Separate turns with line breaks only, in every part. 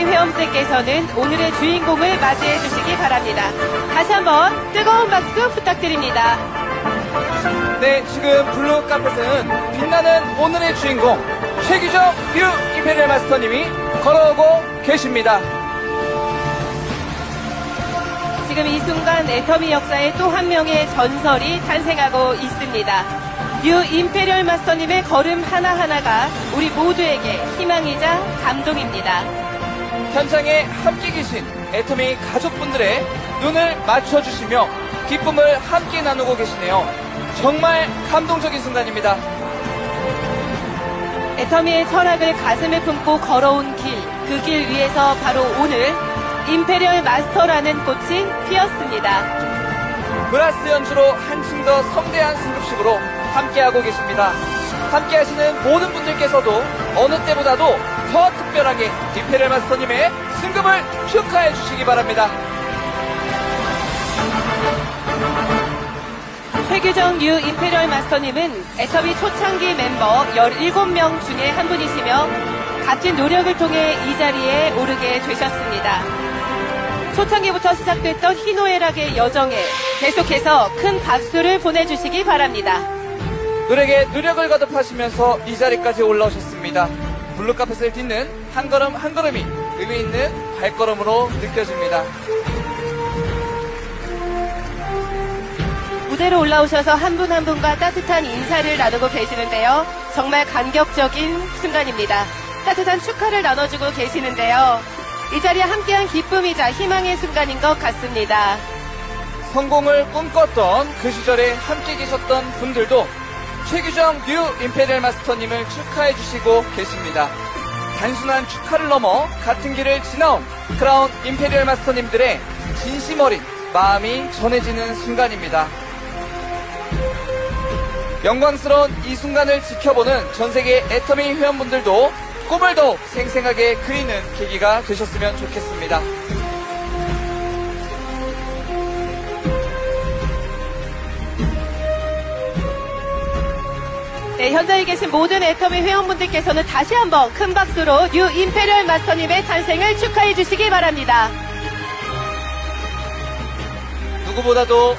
애터미 회원분들께서는 오늘의 주인공을 맞이해 주시기 바랍니다. 다시 한번 뜨거운 박수 부탁드립니다.
네, 지금 블루 카펫은 빛나는 오늘의 주인공 최규정 뉴 임페리얼 마스터님이 걸어오고 계십니다.
지금 이 순간 애터미 역사에 또 한 명의 전설이 탄생하고 있습니다. 뉴 임페리얼 마스터님의 걸음 하나하나가 우리 모두에게 희망이자 감동입니다.
현장에 함께 계신 애터미 가족분들의 눈을 맞춰주시며 기쁨을 함께 나누고 계시네요. 정말 감동적인 순간입니다.
애터미의 철학을 가슴에 품고 걸어온 길, 그 길 위에서 바로 오늘 임페리얼 마스터라는 꽃이 피었습니다.
브라스 연주로 한층 더 성대한 승급식으로 함께하고 계십니다. 함께하시는 모든 분들께서도 어느 때보다도 더 특별하게 임페리얼 마스터님의 승급을 축하해 주시기 바랍니다.
최규정 뉴 임페리얼 마스터님은 애터미 초창기 멤버 17명 중에 한 분이시며 값진 노력을 통해 이 자리에 오르게 되셨습니다. 초창기부터 시작됐던 희노애락의 여정에 계속해서 큰 박수를 보내주시기 바랍니다.
노력에 노력을 거듭하시면서 이 자리까지 올라오셨습니다. 블루카펫을 딛는 한 걸음 한 걸음이 의미 있는 발걸음으로 느껴집니다.
무대로 올라오셔서 한 분 한 분과 따뜻한 인사를 나누고 계시는데요. 정말 감격적인 순간입니다. 따뜻한 축하를 나눠주고 계시는데요. 이 자리에 함께한 기쁨이자 희망의 순간인 것 같습니다.
성공을 꿈꿨던 그 시절에 함께 계셨던 분들도 최규정 뉴 임페리얼 마스터님을 축하해 주시고 계십니다. 단순한 축하를 넘어 같은 길을 지나온 크라운 임페리얼 마스터님들의 진심 어린 마음이 전해지는 순간입니다. 영광스러운 이 순간을 지켜보는 전세계 애터미 회원분들도 꿈을 더욱 생생하게 그리는 계기가 되셨으면 좋겠습니다.
네, 현장에 계신 모든 애터미 회원분들께서는 다시 한번 큰 박수로 뉴 임페리얼 마스터님의 탄생을 축하해 주시기 바랍니다.
누구보다도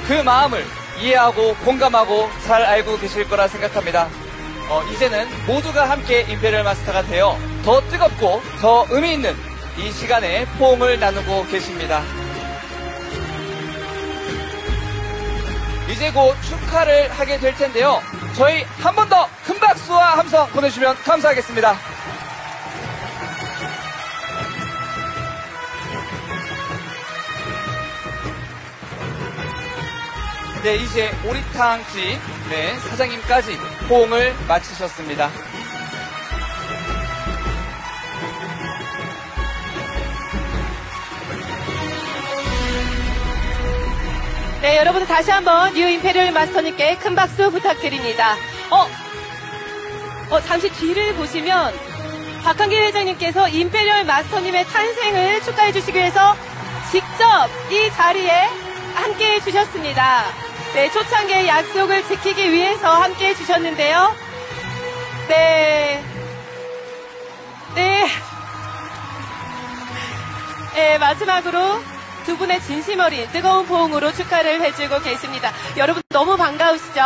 그 마음을 이해하고 공감하고 잘 알고 계실 거라 생각합니다. 이제는 모두가 함께 임페리얼 마스터가 되어 더 뜨겁고 더 의미 있는 이 시간에 포옹을 나누고 계십니다. 이제 곧 축하를 하게 될 텐데요. 저희 한 번 더 큰 박수와 함성 보내주시면 감사하겠습니다. 네, 이제 오리탕집 사장님까지 포옹을 마치셨습니다.
네, 여러분 다시 한번 뉴 임페리얼 마스터님께 큰 박수 부탁드립니다. 잠시 뒤를 보시면 박한기 회장님께서 임페리얼 마스터님의 탄생을 축하해 주시기 위해서 직접 이 자리에 함께해 주셨습니다. 네, 초창기의 약속을 지키기 위해서 함께해 주셨는데요. 네, 마지막으로 두 분의 진심 어린 뜨거운 포옹으로 축하를 해주고 계십니다. 여러분 너무 반가우시죠?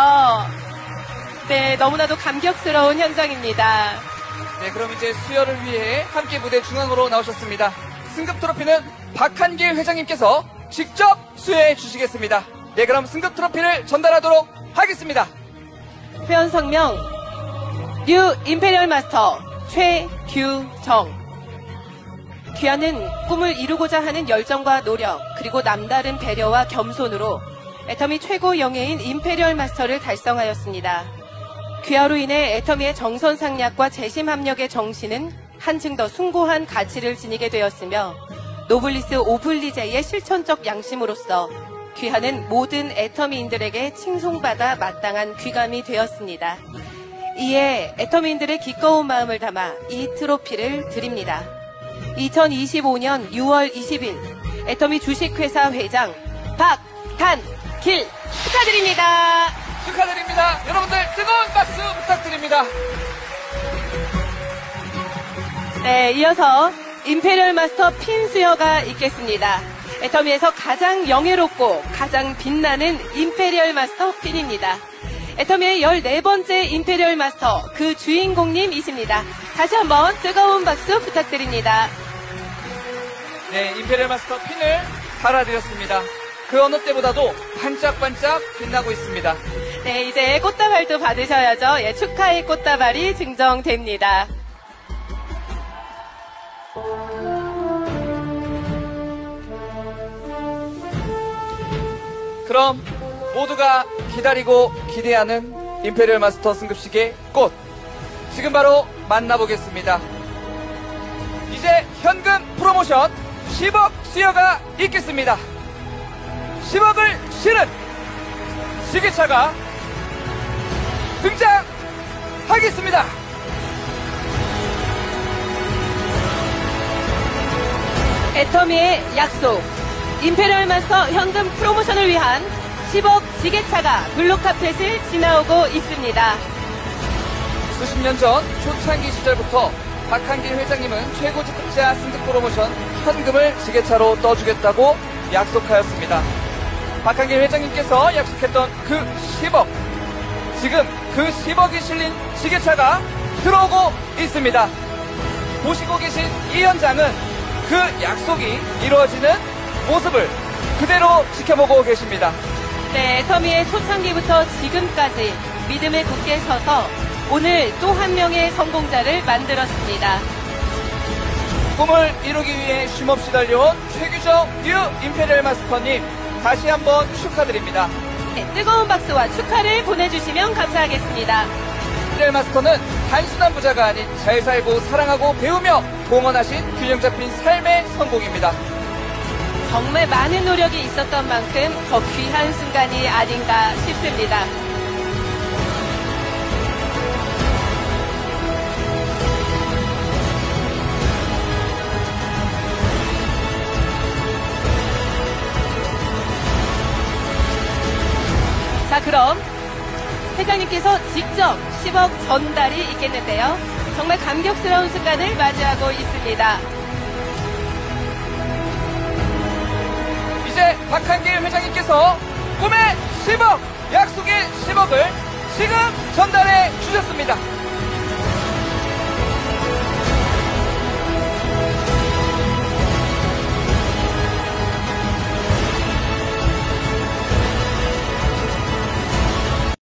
네, 너무나도 감격스러운 현장입니다.
네, 그럼 이제 수여를 위해 함께 무대 중앙으로 나오셨습니다. 승급 트로피는 박한길 회장님께서 직접 수여해 주시겠습니다. 네, 그럼 승급 트로피를 전달하도록 하겠습니다.
회원 성명 뉴 임페리얼 마스터 최규정. 귀하는 꿈을 이루고자 하는 열정과 노력, 그리고 남다른 배려와 겸손으로 애터미 최고 영예인 임페리얼 마스터를 달성하였습니다. 귀하로 인해 애터미의 정선상략과 재심합력의 정신은 한층 더 숭고한 가치를 지니게 되었으며 노블리스 오블리제의 실천적 양심으로서 귀하는 모든 애터미인들에게 칭송받아 마땅한 귀감이 되었습니다. 이에 애터미인들의 기꺼운 마음을 담아 이 트로피를 드립니다. 2025년 6월 20일 애터미 주식회사 회장 박한길 축하드립니다.
축하드립니다. 여러분들 뜨거운 박수 부탁드립니다.
네, 이어서 임페리얼 마스터 핀 수여가 있겠습니다. 애터미에서 가장 영예롭고 가장 빛나는 임페리얼 마스터 핀입니다. 애터미의 14번째 임페리얼 마스터, 그 주인공님이십니다. 다시 한번 뜨거운 박수 부탁드립니다.
네, 임페리얼 마스터 핀을 달아드렸습니다. 그 어느 때보다도 반짝반짝 빛나고 있습니다.
네, 이제 꽃다발도 받으셔야죠. 예, 축하의 꽃다발이 증정됩니다.
그럼 모두가 기다리고 기대하는 임페리얼 마스터 승급식의 꽃, 지금 바로 만나보겠습니다. 이제 현금 프로모션 10억 수여가 있겠습니다. 10억을 실은 지게차가 등장하겠습니다.
애터미의 약속, 임페리얼 마스터 현금 프로모션을 위한 10억 지게차가 블루카펫을 지나오고 있습니다.
수십 년 전 초창기 시절부터 박한길 회장님은 최고 직급자 승급 프로모션 현금을 지게차로 떠주겠다고 약속하였습니다. 박한길 회장님께서 약속했던 그 10억, 지금 그 10억이 실린 지게차가 들어오고 있습니다. 보시고 계신 이 현장은 그 약속이 이루어지는 모습을 그대로 지켜보고 계십니다.
네, 애터미의 초창기부터 지금까지 믿음을 굳게 서서 오늘 또 한 명의 성공자를 만들었습니다.
꿈을 이루기 위해 쉼없이 달려온 최규정 뉴 임페리얼 마스터님, 다시 한번 축하드립니다.
네, 뜨거운 박수와 축하를 보내주시면 감사하겠습니다.
임페리얼 마스터는 단순한 부자가 아닌 잘 살고 사랑하고 배우며 봉헌하신 균형 잡힌 삶의 성공입니다.
정말 많은 노력이 있었던 만큼 더 귀한 순간이 아닌가 싶습니다. 자, 그럼 회장님께서 직접 10억 전달이 있겠는데요. 정말 감격스러운 순간을 맞이하고 있습니다.
이제 박한길 회장님께서 꿈의 10억, 약속의 10억을 지금 전달해 주셨습니다.